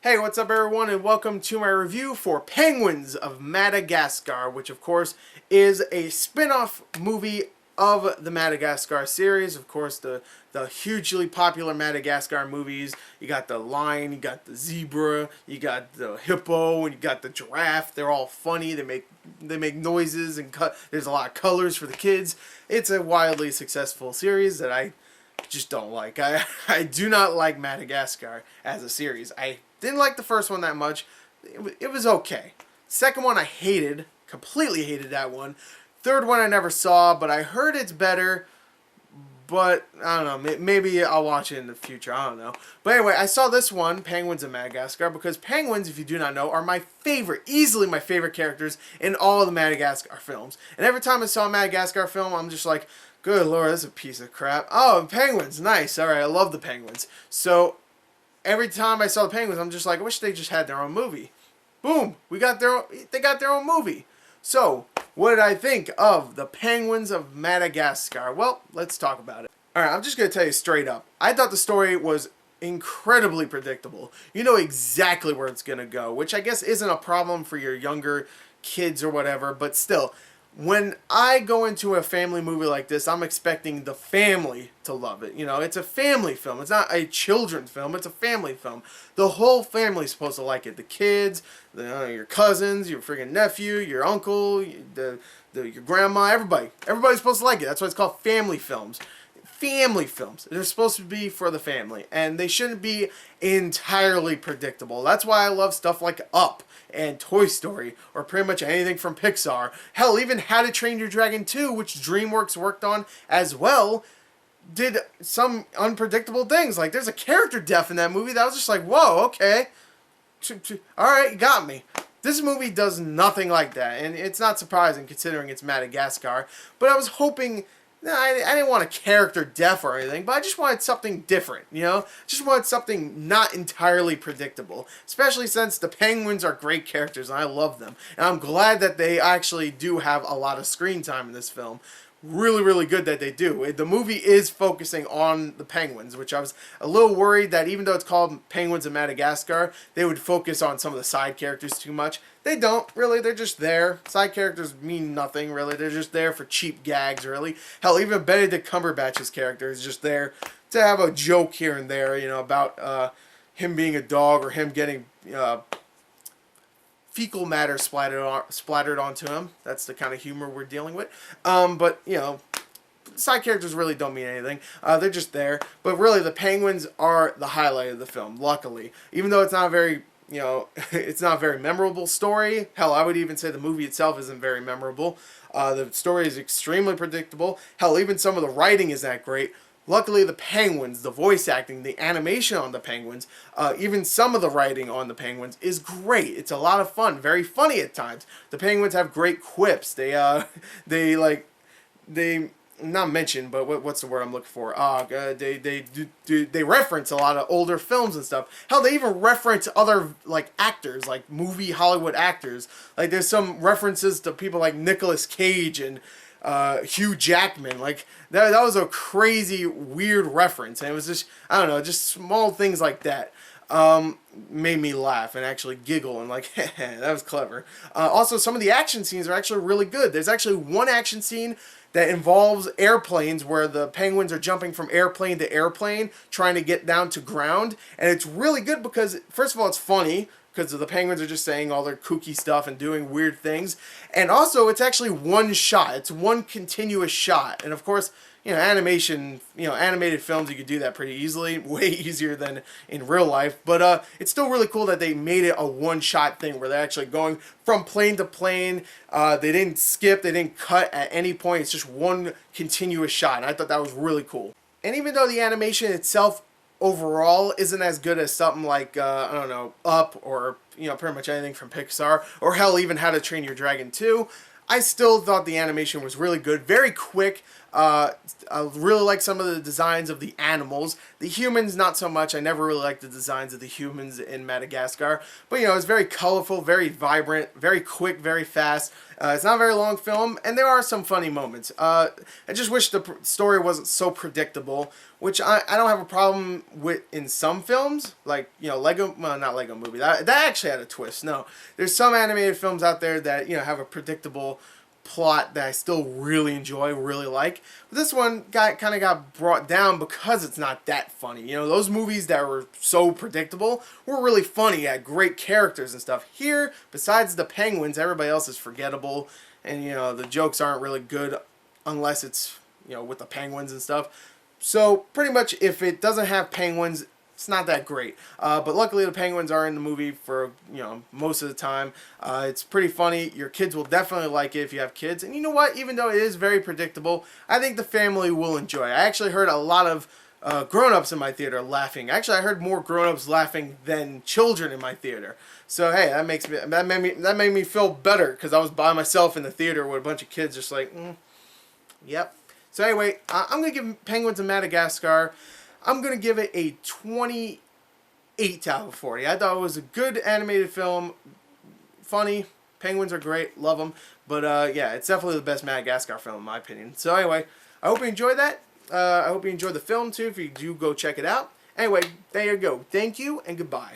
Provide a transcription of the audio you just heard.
Hey, what's up everyone, and welcome to my review for Penguins of Madagascar, which of course is a spin-off movie of the Madagascar series. Of course, the hugely popular Madagascar movies. You got the lion, you got the zebra, you got the hippo, and you got the giraffe. They're all funny. They make noises and there's a lot of colors for the kids. It's a wildly successful series that I just don't like. I do not like Madagascar as a series. I didn't like the first one that much. It was okay. Second one I hated. Completely hated that one. Third one I never saw, but I heard it's better. But, I don't know, maybe I'll watch it in the future, I don't know. But anyway, I saw this one, Penguins of Madagascar, because penguins, if you do not know, are my favorite, easily my favorite characters in all of the Madagascar films. And every time I saw a Madagascar film, I'm just like, good lord, that's a piece of crap. Oh, penguins, nice, alright, I love the penguins. So, every time I saw the penguins, I'm just like, I wish they just had their own movie. Boom, they got their own movie. So, what did I think of the Penguins of Madagascar? Well, let's talk about it. Alright, I'm just going to tell you straight up. I thought the story was incredibly predictable. You know exactly where it's going to go, which I guess isn't a problem for your younger kids or whatever, but still, when I go into a family movie like this, I'm expecting the family to love it. You know, it's a family film. It's not a children's film. It's a family film. The whole family's supposed to like it. The kids, your cousins, your freaking nephew, your uncle, your grandma, everybody. Everybody's supposed to like it. That's why it's called family films. Family films. They're supposed to be for the family, and they shouldn't be entirely predictable. That's why I love stuff like Up and Toy Story, or pretty much anything from Pixar. Hell, even How to Train Your Dragon 2, which DreamWorks worked on as well, did some unpredictable things. Like, there's a character death in that movie that was just like, whoa, okay. Alright, you got me. This movie does nothing like that, and it's not surprising considering it's Madagascar, but I was hoping... No, I didn't want a character death or anything, but I just wanted something different, you know? Just wanted something not entirely predictable, especially since the penguins are great characters and I love them. And I'm glad that they actually do have a lot of screen time in this film. Really, really good that they do. The movie is focusing on the penguins, which I was a little worried that even though it's called Penguins of Madagascar, they would focus on some of the side characters too much. They don't, really. They're just there. Side characters mean nothing, really. They're just there for cheap gags, really. Hell, even Benedict Cumberbatch's character is just there to have a joke here and there, you know, about him being a dog or him getting... fecal matter splattered onto him. That's the kind of humor we're dealing with. But, you know, side characters really don't mean anything. They're just there. But really, the penguins are the highlight of the film, luckily. Even though it's not a very, you know, it's not a very memorable story. Hell, I would even say the movie itself isn't very memorable. The story is extremely predictable. Hell, even some of the writing is that great. Luckily, the penguins, the voice acting, the animation on the penguins, even some of the writing on the penguins is great. It's a lot of fun, very funny at times. The penguins have great quips. They not mention, but what's the word I'm looking for? They reference a lot of older films and stuff. Hell, they even reference other like actors, like movie Hollywood actors. Like there's some references to people like Nicolas Cage and Hugh Jackman. Like that was a crazy weird reference, and it was just, I don't know, just small things like that made me laugh and actually giggle and like that was clever. Also, some of the action scenes are actually really good. There's actually one action scene that involves airplanes where the penguins are jumping from airplane to airplane trying to get down to ground, and it's really good because first of all, it's funny because the penguins are just saying all their kooky stuff and doing weird things. And also, it's actually one shot. It's one continuous shot. And of course, you know, animated films, you could do that pretty easily. Way easier than in real life. But it's still really cool that they made it a one-shot thing where they're actually going from plane to plane. They didn't skip. They didn't cut at any point. It's just one continuous shot. And I thought that was really cool. And even though the animation itself overall isn't as good as something like, I don't know, Up or, you know, pretty much anything from Pixar, or hell, even How to Train Your Dragon 2, I still thought the animation was really good, very quick. I really like some of the designs of the animals. The humans, not so much. I never really liked the designs of the humans in Madagascar. But, you know, it's very colorful, very vibrant, very quick, very fast. It's not a very long film, and there are some funny moments. I just wish the story wasn't so predictable, which I don't have a problem with in some films, like, you know, Lego, well, not Lego Movie. That actually had a twist. No, there's some animated films out there that, you know, have a predictable plot that I still really enjoy, really like. But this one kind of got brought down because it's not that funny. You know, those movies that were so predictable were really funny, had great characters and stuff. Here, besides the penguins, everybody else is forgettable, and, you know, the jokes aren't really good unless it's, you know, with the penguins and stuff. So pretty much if it doesn't have penguins, it's not that great. But luckily the penguins are in the movie for, you know, most of the time. It's pretty funny. Your kids will definitely like it if you have kids. And you know what? Even though it is very predictable, I think the family will enjoy it. I actually heard a lot of grown-ups in my theater laughing. Actually, I heard more grown-ups laughing than children in my theater. So hey, that made me feel better, because I was by myself in the theater with a bunch of kids just like, yep. So anyway, I'm going to give Penguins of Madagascar, I'm going to give it a 28 out of 40. I thought it was a good animated film. Funny. Penguins are great. Love them. But yeah, it's definitely the best Madagascar film in my opinion. So anyway, I hope you enjoyed that. I hope you enjoyed the film too. If you do, go check it out. Anyway, there you go. Thank you and goodbye.